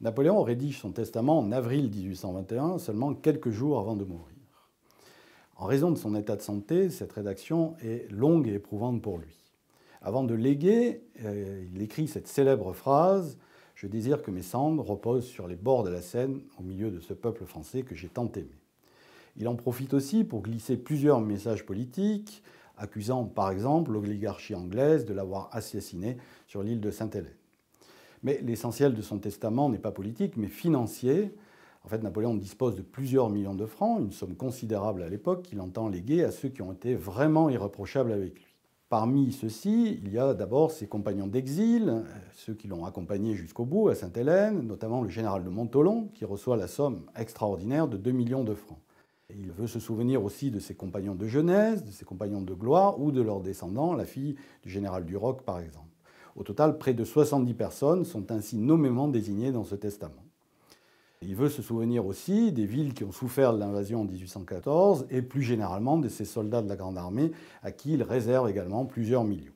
Napoléon rédige son testament en avril 1821, seulement quelques jours avant de mourir. En raison de son état de santé, cette rédaction est longue et éprouvante pour lui. Avant de léguer, il écrit cette célèbre phrase « Je désire que mes cendres reposent sur les bords de la Seine, au milieu de ce peuple français que j'ai tant aimé ». Il en profite aussi pour glisser plusieurs messages politiques, accusant par exemple l'oligarchie anglaise de l'avoir assassiné sur l'île de Sainte-Hélène. Mais l'essentiel de son testament n'est pas politique, mais financier. En fait, Napoléon dispose de plusieurs millions de francs, une somme considérable à l'époque, qu'il entend léguer à ceux qui ont été vraiment irréprochables avec lui. Parmi ceux-ci, il y a d'abord ses compagnons d'exil, ceux qui l'ont accompagné jusqu'au bout à Sainte-Hélène, notamment le général de Montholon, qui reçoit la somme extraordinaire de 2 millions de francs. Et il veut se souvenir aussi de ses compagnons de jeunesse, de ses compagnons de gloire ou de leurs descendants, la fille du général Duroc par exemple. Au total, près de 70 personnes sont ainsi nommément désignées dans ce testament. Il veut se souvenir aussi des villes qui ont souffert de l'invasion en 1814 et plus généralement de ces soldats de la Grande Armée à qui il réserve également plusieurs millions.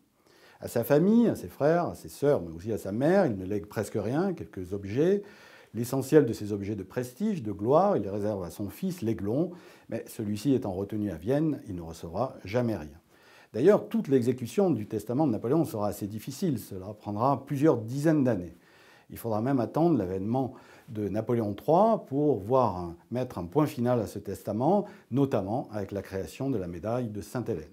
À sa famille, à ses frères, à ses sœurs, mais aussi à sa mère, il ne lègue presque rien, quelques objets. L'essentiel de ces objets de prestige, de gloire, il les réserve à son fils, l'Aiglon, mais celui-ci étant retenu à Vienne, il ne recevra jamais rien. D'ailleurs, toute l'exécution du testament de Napoléon sera assez difficile. Cela prendra plusieurs dizaines d'années. Il faudra même attendre l'avènement de Napoléon III pour mettre un point final à ce testament, notamment avec la création de la médaille de Sainte-Hélène.